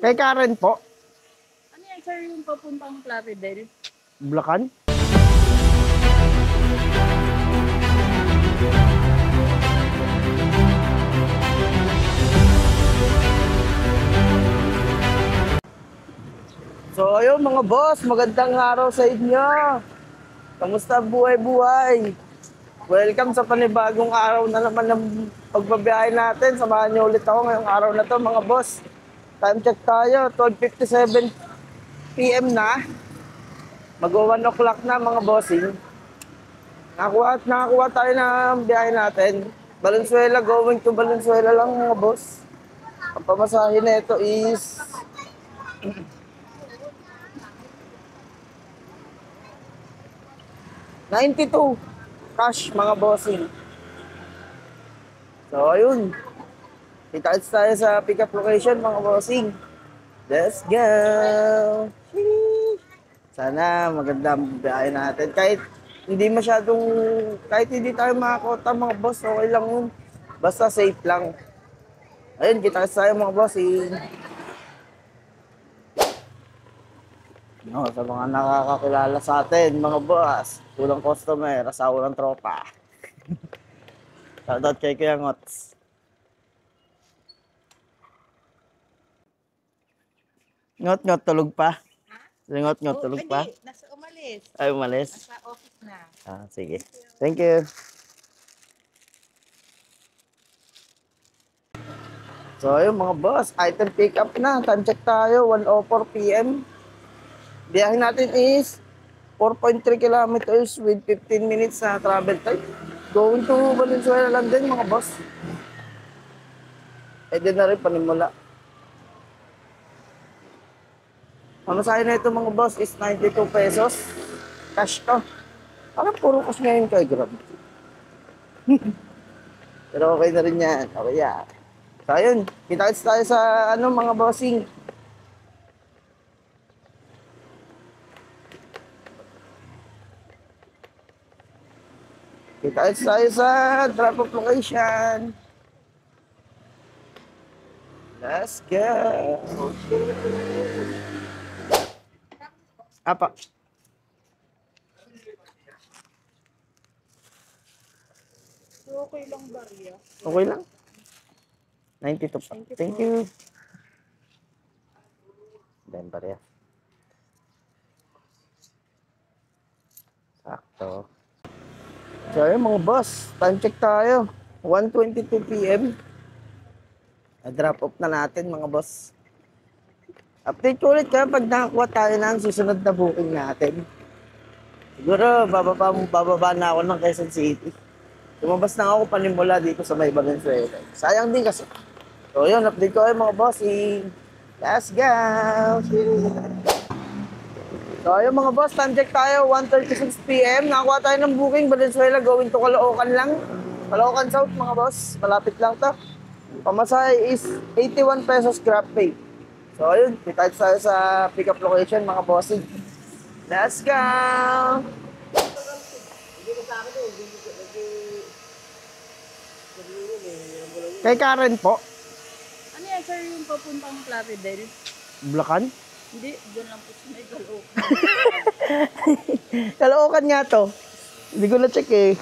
Kay Karen po. Ano yan, sir, yung papuntang Plaridel? Bulacan? So ayun mga boss, magandang araw sa inyo. Kamusta buhay-buhay? Welcome sa panibagong araw na naman ng pagbabiyahe natin. Samahan niyo ulit ako ngayong araw na to mga boss. Time check tayo, 12:57 PM na. Mag-1 o'clock na mga bossing. Nakakuha tayo ng biyahe natin. Valenzuela, going to Valenzuela lang mga boss. Ang pamasahe na ito is $92 cash mga bossing. So ayun. Kita-kits tayo sa pick-up location mga bossing. Let's go! Sana maganda ang biyahe natin. Kahit hindi tayo makakota mga boss, okay lang yun. Basta safe lang. Ayun, kita-kits tayo mga bossing. No, sa mga nakakakilala sa atin, mga boss, kulang customer, asawa ng tropa. Shoutout kay Kuya Ngots. Ngot, tulog pa? Ngot, tulog pa? Hindi, nasa umalis. Ay, umalis? Nasa office na. Ah, sige. Thank you. So, ayun mga boss, item pick up na. Time check tayo, 1:04 PM. Biyahe natin is 4.3 kilometers with 15 minutes na travel time. Going to Valenzuela lang din mga boss. Pwede na rin panimula. Pamasahe na ito mga boss is 92 pesos. Cash to. Parang puro cash ngayon kay Grab. Pero okay na rin yan. Okay yan. So ayun, kita-kits tayo sa mga bossing. Kita-kits tayo sa drop-off location. Let's go. Apa? Okay lang ba, Ria? Okay lang. 92 pa. Thank you. Dan pa rin. Sakto. So ayun mga boss, time check tayo. 1:22 PM. Drop off na natin mga boss. Update ko ulit ka pag nakakuha tayo ng susunod na booking natin. Siguro bababa na ako ng Quezon City. Lumabas na ako panimula dito sa may Valenzuela. Sayang din kasi. So yun, update ko kayo mga bossing. Let's go! So ayun mga boss, time check tayo, 1:36 PM. Nakakuha tayo ng booking, Valenzuela going to Caloocan lang. Caloocan South mga boss, malapit lang to. Pamasahe is 81 pesos grab pay. So ayun, kita-kits tayo sa pick-up location mga bossing. Let's go! Kay Karen po. Ano yan, sir, yung papuntang Plaridel? Bulacan? Hindi, doon lang po sa may Caloocan. Caloocan nga to. Hindi ko na-check eh.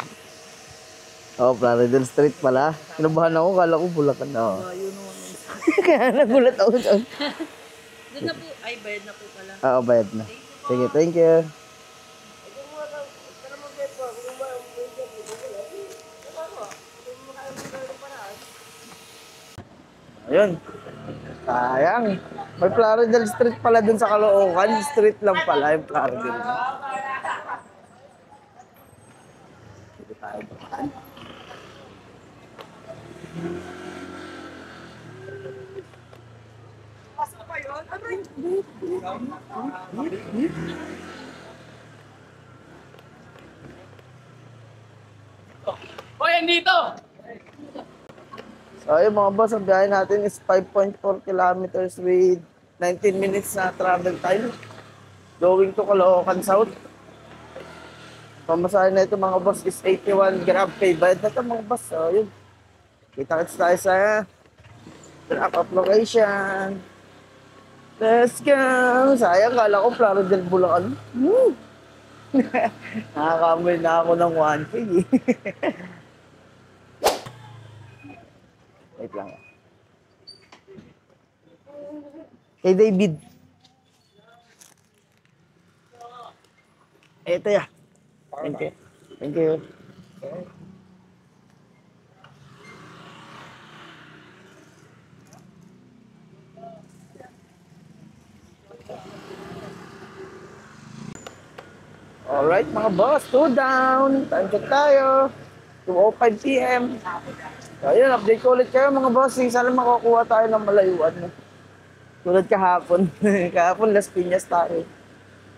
Oh, Plaridel Street pala. Kinabahan ako, kala ko Bulacan. Oh. Yun naman yun. Kaya nagulat ako dyan. Doon na po, ay, bayad na po pala. Oo, bayad na. Sige, thank you. Ayun. Sayang. May Plaridel Street pala dun sa Caloocan. Street lang pala yung Plaridel. Sige tayo bakaan. Pasok pa yun? Hoy, andito! So ayun mga boss, ang biyahe natin is 5.4 kilometers with 19 minutes na travel time. Going to Caloocan South. Pamasahe na ito mga boss is 81 grab pay. Bayad na ito mga boss. So yun. Kita-kits tayo sa drop-off location. Let's go! Sayang, kala ko Plaro del Bulacan. Nakakamoy na ako ng 1K eh. Wait lang. Kay David. Ito ya. Thank you. Thank you. Alright mga boss, 2 down. Time check tayo. 2:05 PM. So ayun, update ko ulit kayo mga boss. Sana makukuha tayo ng malayuan. Tulad kahapon. Kahapon Las Piñas tayo.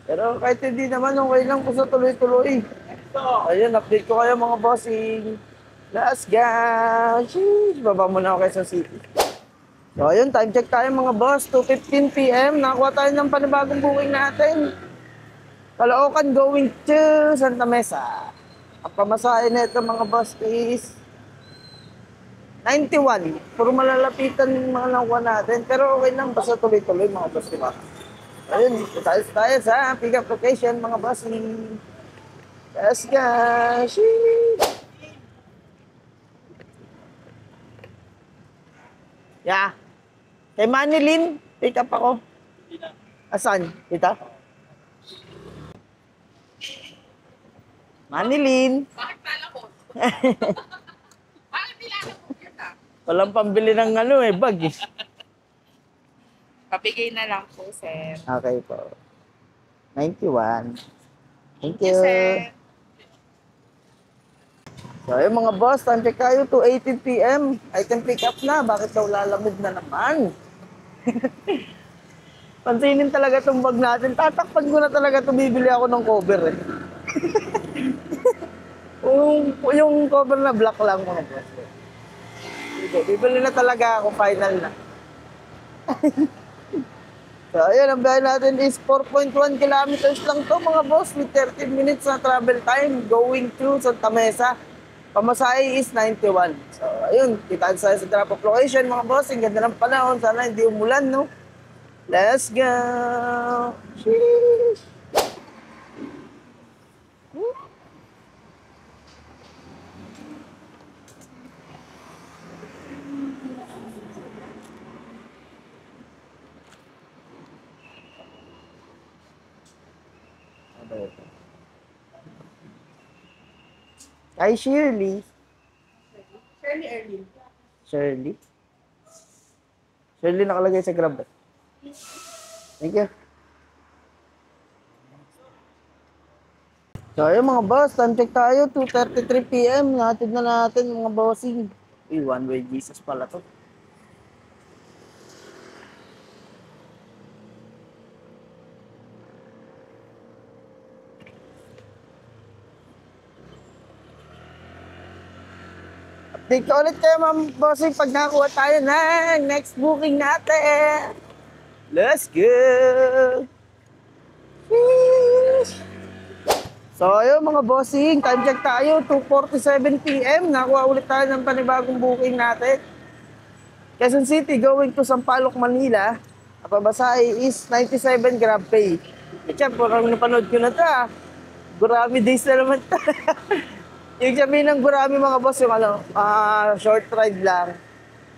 Pero kahit hindi naman, okay lang kung sa tuloy-tuloy. Ayun, update ko kayo mga bossing. Let's go! Sheesh! Baba muna ako sa City. So ayun, time check tayo mga boss. 2:15 PM. Nakakuha tayo ng panibagong booking natin. Caloocan going to Santa Mesa. Ang pamasahe na ito mga boss is 91. Puro malalapitan yung mga nakuha natin. Pero okay lang, basta tuloy-tuloy mga boss, diba? Ayun, tayo sa pick-up location mga boss. Let's go! Sheesh! Yeah. Kay Manilyn, pick up ako. Asan? Dito? Manilyn. Bakit pala ko? Bakit nilala ko kita? Walang pambili ng bag eh. Pabigay na lang po, sir. Okay po. 91. Thank you. sir. So ayun mga boss, time check tayo, 2:18 PM. Item pick up na. Bakit daw lalamig na naman? Pansinin talaga itong bag natin. Tatakpan ko na talaga ito. Bibili ako ng cover eh. yung cover na black lang mga boss. Sige, bibili na talaga ako. Final na. So ayun, ang biyahe natin is 4.1 kilometers lang to mga boss. With 30 minutes na travel time going to Santa Mesa. Pamasahe is 91. So, ayun. Kitaan tayo sa drop-off location, mga boss. Ang ganda ng panahon. Sana hindi umulan, no? Let's go! Sheesh! Kay Shirley. Early. Shirley? Shirley nakalagay sa Grab. Thank you. So ayun mga boss, time check tayo, 2:33 PM. Natin na natin mga bossing. Uy, one way Jesus pala to. Update ko ulit kayo mga bossing pag nakakuha tayo ng next booking natin. Let's go! Sheesh! So ayun mga bossing, time check tayo, 2:47 PM. Nakuha ulit tayo ng panibagong booking natin. Quezon City going to Sampaloc, Manila. Ang pabasahe is 97 Grab Pay. Eh tiyan, parang napanood ko na ito ah. Gurami days na naman ito. Yung sabihin ng Gurami mga boss, yung short ride lang,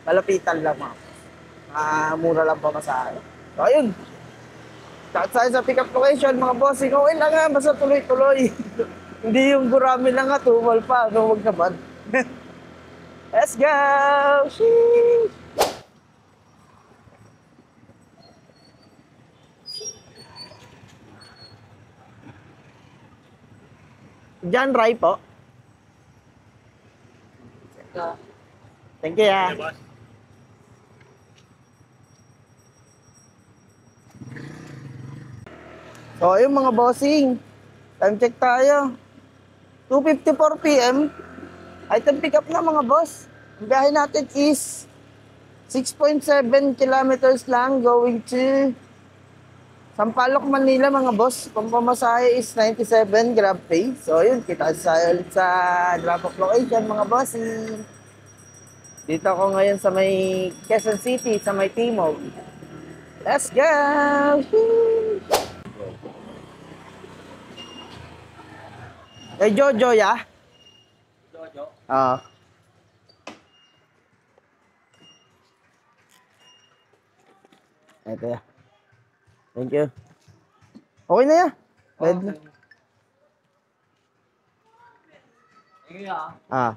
malapitan lang mga boss. Mura lang pamasahe. So ayun. Tayo sa pick-up location, mga bossing, okay lang nga, basta tuloy-tuloy. Hindi yung Gurami lang nga, tumal pa, no, wag naman. Let's go! Sheesh! John Rai po. Thank you, ah. So, ayun mga bossing. Time check tayo. 2:54 PM. Item pick up na mga boss. Ang biyahe natin is 6.7 kilometers lang going to Sampaloc, Manila mga boss. Pampamasahe is 97 Grab Pay. So, ayun. Kita tayo ulit sa drop-off location mga bossing. Dito ako ngayon sa may Quezon City, sa may Timog. Let's go! Woo! Kay Jojo, ya? Jojo. Oo. Ito ya. Thank you. Okay na ya. Bayad na. Sige ah. Ah.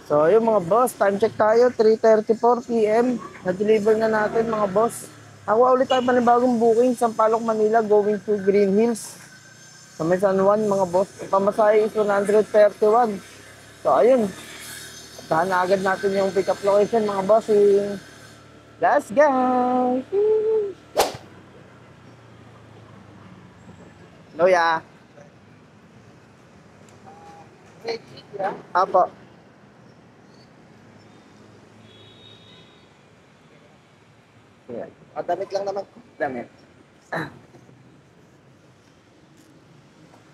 So, yung mga boss, time check tayo, 3:34 p.m. Na-deliver na natin mga boss. Nakuha ulit tayo panibagong booking, Sampaloc, Manila, going to Green Hills. Sa may San Juan, mga boss. Ang pamasahe is 131. So, ayun. Tahan na agad natin yung pick-up location, mga boss. Let's go! Loya. Apo. Yan. Damit lang naman. Damit.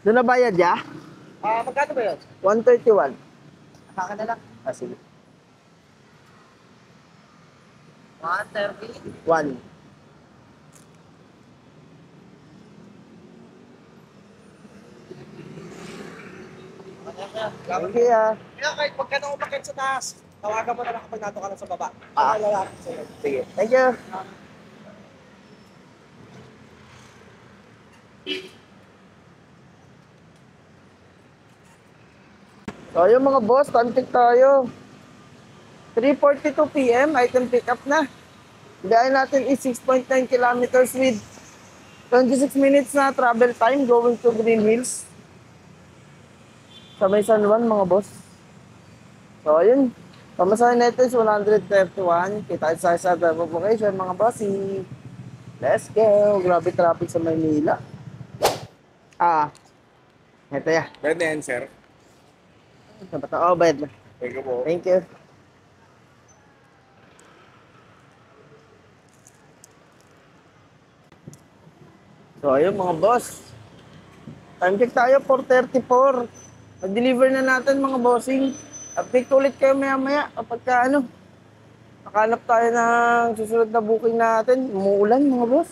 Doon na bayad ya? Magkano ba yun? 131. Sa akin na lang. Ah, sige. 130. 1. Thank you ah. Kaya kahit pagka na umakit sa taas, tawagan mo na lang kapag nato ka na sa baba. Ah. Lalaki sa'yo. Sige. Thank you. So, yung mga boss, time check tayo. 3:42 p.m. Item pick up na. Biyahe natin is 6.9 kilometers with 26 minutes na travel time going to Green Hills. Sa may San Juan, mga boss. So, ayun. Pamasahin natin is 131. Kita tayo sa location, mga bossy. Let's go. Grabe traffic sa Maynila. Ah, ito ya. Pwede yan, sir. Oh, bayad na. Thank you po. Thank you. So, ayun mga boss. Time check tayo, 4:34. Nag-deliver na natin mga bossing. Update ulit kayo maya-maya kapag nakanap tayo ng susunod na booking natin. Umuulan mga boss.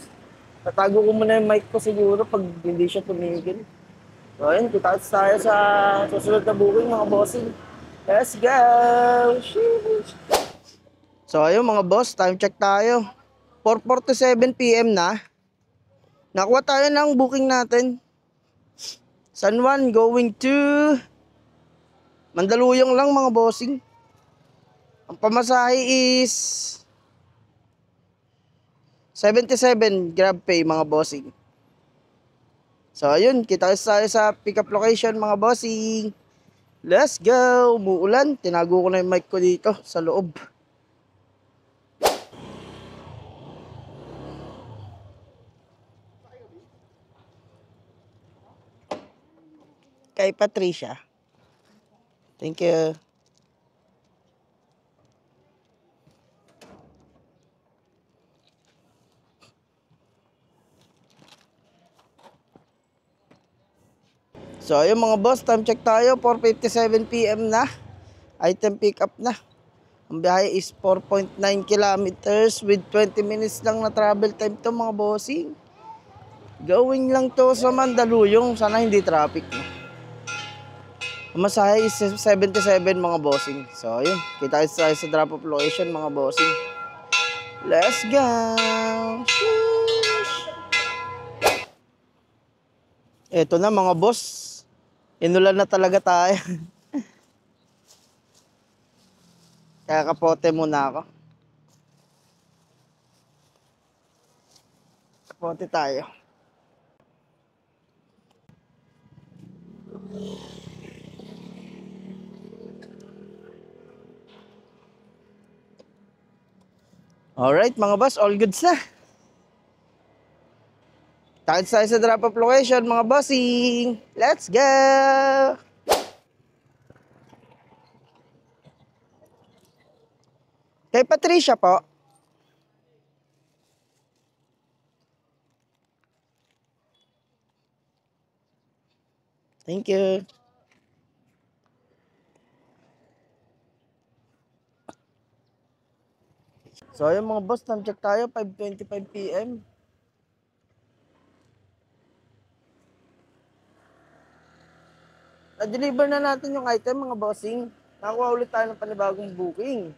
Tatago ko muna yung mic ko siguro pag hindi siya tumigil. So, ayun, kita tayo sa susunod na booking mga bossing. Let's go! Sheesh. So, ayun mga boss, time check tayo. 4:47 p.m. na. Nakuha tayo ng booking natin. San Juan going to Mandaluyong lang mga bossing. Ang pamasahe is 77 grab pay mga bossing. So ayun, kita tayo sa pick up location mga bossing. Let's go! Umuulan, tinago ko na yung mic ko dito sa loob. Kay Patricia. Thank you. So ayun mga boss, time check tayo, 4:57 p.m. na. Item pick up na. Ang biyahe is 4.9 kilometers with 20 minutes lang na travel time to mga bossing. Going lang to sa Mandaluyong, sana hindi traffic. Ang masahe is 77 mga bossing. So ayun, kita tayo sa drop off location mga bossing. Let's go! Sheesh. Eto na mga boss. Inulan na talaga tayo. Kaya kapote muna ako. Kapote tayo. Alright mga boss, all goods na. Takit tayo sa drop off location mga bossing. Let's go! Kay Patricia po. Thank you. So ayun mga boss, time check tayo, 5:25 PM. Na-deliver na natin yung item mga bossing. Nakakuha ulit tayo ng panibagong booking.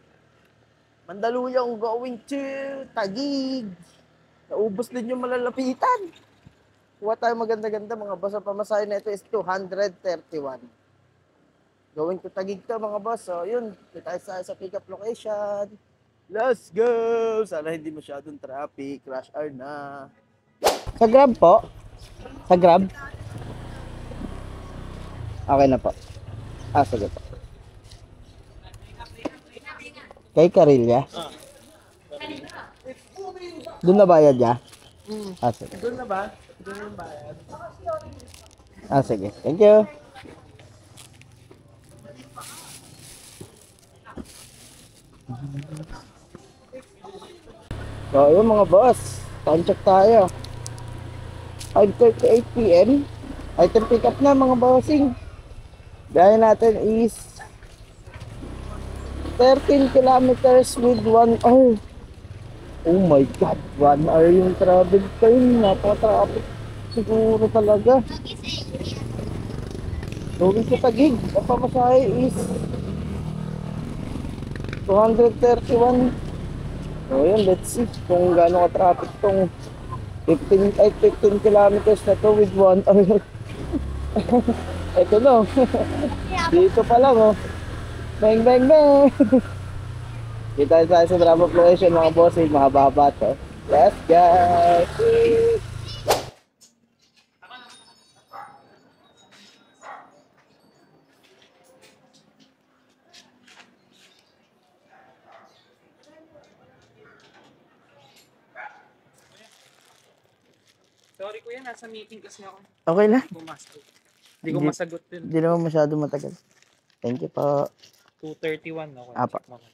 Mandaluyong going to Taguig. Naubos din yung malalapitan. Kuha tayo maganda-ganda mga boss. Ang pamasahe na ito is 231. Going to Taguig to mga boss. So yun, kita tayo sa pick-up location. Let's go! Sana hindi masyadong traffic. Rush hour na. Sa Grab po? Sa Grab? Okay na po. Sige po. Kay Carilya? Doon na bayad ya? Sige. Doon na ba? Doon yung bayad. Sige. Thank you. So, yun mga boss. Time check tayo. 5:38 PM. Item pick up na mga bossing. Biyahe natin is 13 kilometers with 1 hour. Oh my God, 1 hour yung travel time. Napaka-traffic siguro talaga. Going to Taguig. Ang pamasahe is 231. So yun, let's see kung gaano ka-traffic tong 15 kilometers na to with 1 hour. Ito no. Dito pa lang oh. Bang bang bang. Kita tayo sa drop-off location mga bossing, mahaba-haba to. Let's go! Sorry kuya, nasa meeting kasi ako. Okay lang. Pumasok. Hindi ko masagot din. Hindi naman masyado matagal. Thank you po. 2:31 ako. Apa. Check mo na.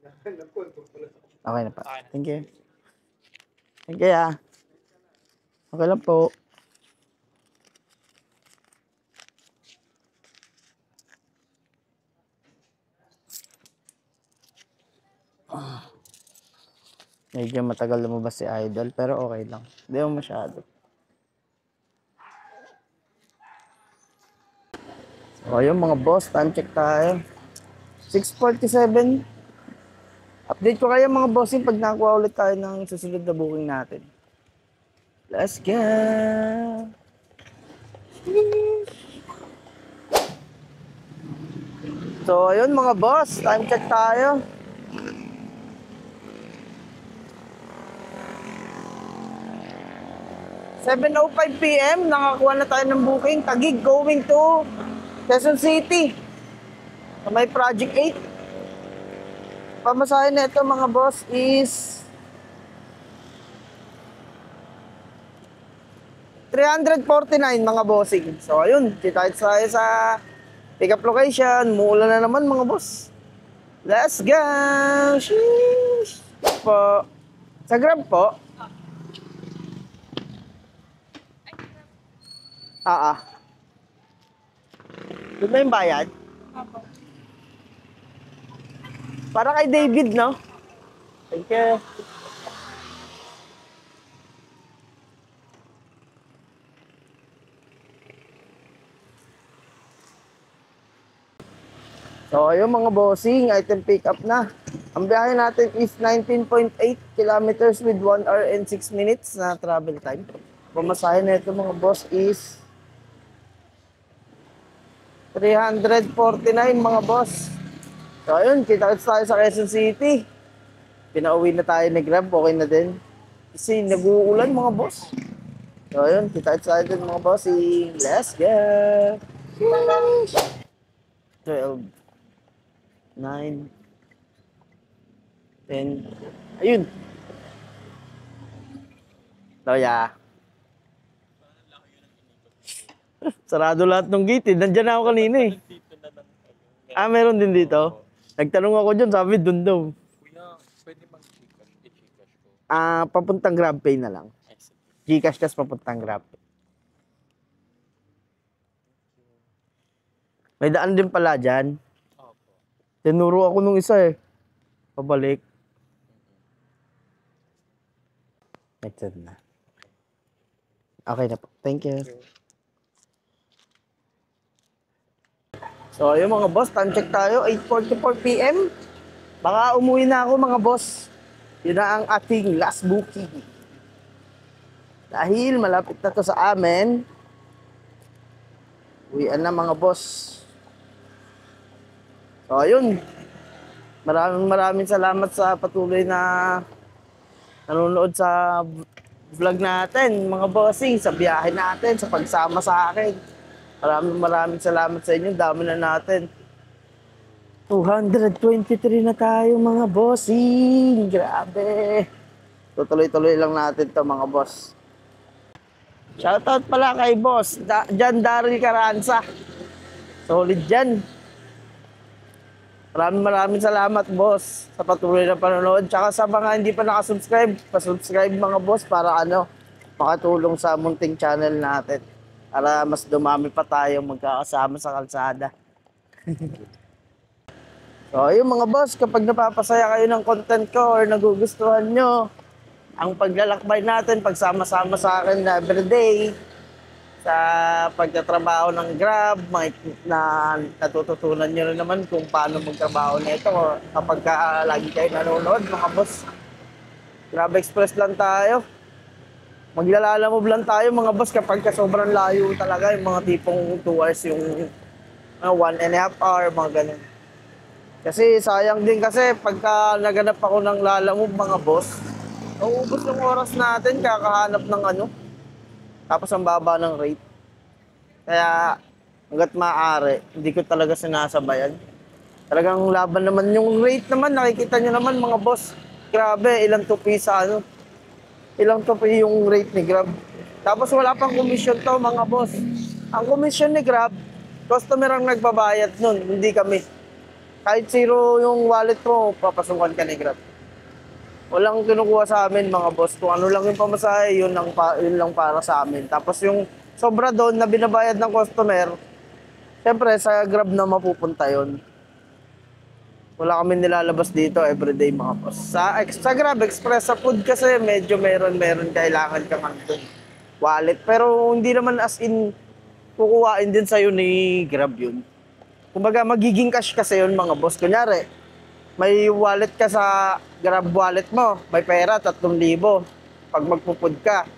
Okay na po. Okay na. Thank you. Thank you ah. Okay lang po. Medyo matagal lumabas si Idol pero okay lang. Hindi mo masyado. O yung mga boss, time check tayo. 6:47. Update ko kayo mga bossing pag nakuha ulit tayo ng susunod na booking natin. Let's go! So ayun mga boss, time check tayo. PM, nakakuha na tayo ng booking. Taguig going to Quezon City. Sa may Project 8. Pamasahe na ito mga boss is 349 mga bossing. So ayun, kita tayo sa pick-up location. Muulan na naman mga boss. Let's go! Sheesh! Po. Sa Grab po. Doon na yung bayad? Para kay David, no? Thank you. So, ayun mga bossing, item pick up na. Ang biyahe natin is 19.8 kilometers with 1 hour and 6 minutes na travel time. Pamasahe na ito mga boss is 349 mga boss. So ayun, kita-kits tayo sa Quezon City. Pinauwi na tayo ni Grab, okay na din. Kasi nag-uulan mga boss. So ayun, kita-kits tayo din mga boss. Let's go! 12 9 10 ayun. Loya. Sarado lahat ng gate eh. Nandiyan na ako kanina eh. Meron din dito. Nagtanong ako dyan, sabi dun daw. Kuya, pwede mag-Gcash? I-Gcash ko. Papuntang GrabPay na lang. Gcash tas papuntang GrabPay. May daan din pala dyan. Opo. Tinuro ako nung isa eh. Pabalik. Next na. Okay na po. Thank you. So, ayun mga boss, time check tayo. 8:44 PM. Baka umuwi na ako mga boss. Yun na ang ating last booking. Dahil malapit na to sa amin. Uwian na mga boss. So, ayun. Maraming salamat sa patuloy na nanonood sa vlog natin, mga bossing, sa biyahe natin, sa pagsama sa akin. Maraming salamat sa inyo. Dami na natin. 223 na tayo, mga bossing. Grabe. Tutuloy-tuloy lang natin to mga boss. Shoutout pala kay boss, Jan Daryl Caranza. Solid dyan. Maraming salamat, boss, sa patuloy na panonood. Tsaka sa mga hindi pa nakasubscribe, pasubscribe mga boss para makatulong sa munting channel natin. Para mas dumami pa tayong magkakasama sa kalsada. So, yung mga boss, kapag napapasaya kayo ng content ko or nagugustuhan nyo, ang paglalakbay natin, pagsama-sama sa akin na everyday, sa pagtatrabaho ng Grab, natututunan nyo rin naman kung paano magtrabaho nito kapag lagi kayo nanonood, mga boss. Grab Express lang tayo. Maglalalamove lang tayo, mga boss, kapag sobrang layo talaga, yung mga tipong 2 hours, yung 1.5 hour, mga ganun. Kasi sayang din kasi pagka naganap ako ng lalamove, mga boss, nauubos yung oras natin, kakahanap ng tapos ang baba ng rate. Kaya hanggat maaari, hindi ko talaga sinasabayan. Talagang laban naman yung rate naman, nakikita nyo naman mga boss. Grabe, ilang tupi sa ilang tupi yung rate ni Grab. Tapos wala pang commission to mga boss. Ang commission ni Grab, customer ang nagbabayad nun, hindi kami. Kahit zero yung wallet mo, papasukan ka ni Grab. Walang kinukuha sa amin mga boss. Kung ano lang yung pamasahe, yun lang para sa amin. Tapos yung sobra doon na binabayad ng customer, siyempre sa Grab na mapupunta yun. Wala kami nilalabas dito everyday mga boss. Sa Grab Express, sa food kasi medyo meron kailangan kang wallet. Pero hindi naman as in kukuhain din sa'yo ni Grab yun. Kumbaga magiging cash kasi yun mga boss. Kunyari, may wallet ka sa Grab wallet mo, may pera, 3,000 pag magpupud ka.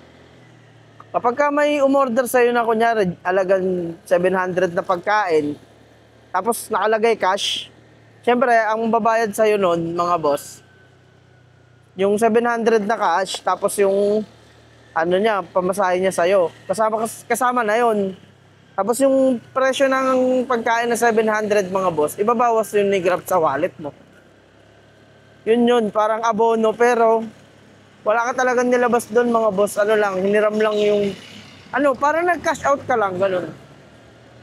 Kapag ka may umorder sa'yo na kunyari, alagang 700 na pagkain, tapos nakalagay cash, siyempre, ang babayad sa'yo nun, mga boss, yung 700 na cash, tapos yung pamasahe niya sa'yo. Kasama na yun. Tapos yung presyo ng pagkain na 700, mga boss, ibabawas yun ni Grab sa wallet mo. Yun, parang abono, pero wala ka talagang nilabas doon mga boss. Hiniram lang yung, parang nag-cash out ka lang, ganun.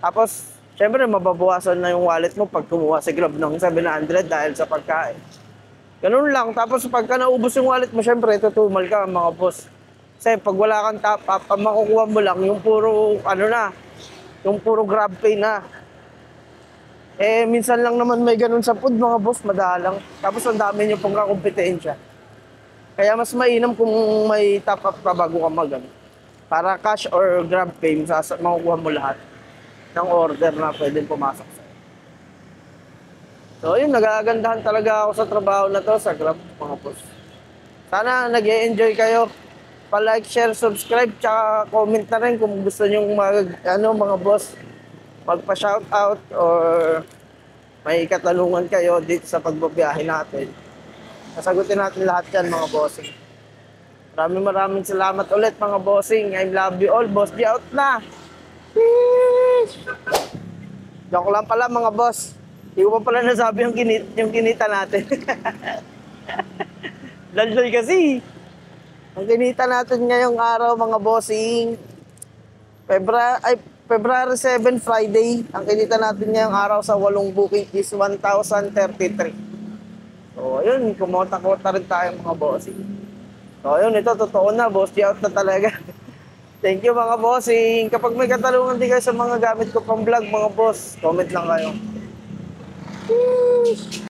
Tapos, syempre, mababawasan na yung wallet mo pag kumuha si Grab ng 700 dahil sa pagkain. Ganun lang. Tapos, pagka naubos yung wallet mo, syempre, tutumal ka, mga boss. Kasi pag wala kang top up, ang makukuha mo lang yung puro, yung puro Grab Pay na. Minsan lang naman may ganun sa food, mga boss, madalang. Tapos ang dami nyo pong kakompetensya. Kaya mas mainam kung may top up ka bago ka para cash or Grab Pay, makukuha mo lahat ng order na pwedeng pumasok sa'yo. So yun, nagagandahan talaga ako sa trabaho na to, sa Grab, mga boss. Sana nag-e-enjoy kayo. Pa-like, share, subscribe, tsaka comment na rin kung gusto nyo mga boss, magpa-shoutout or may katanungan kayo dito sa pagbabiyahe natin. Sasagutin natin lahat yan, mga bossing. Maraming salamat ulit, mga bossing. I love you all. Boss G out na. Peace! Joke lang pala, mga boss. Hindi ko pa pala nasabi yung kinita natin. Laldoy kasi. Ang kinita natin ngayong araw, mga bossing, February 7, Friday, ang kinita natin ngayong araw sa 8 booking is 1,033. So, ayun, kumota-kota rin tayo, mga bossing. So, ayun, ito, totoo na, boss, out na talaga. Thank you, mga bossing. Kapag may katanungan din kayo sa mga gamit ko pang vlog, mga boss, comment lang kayo. Peace!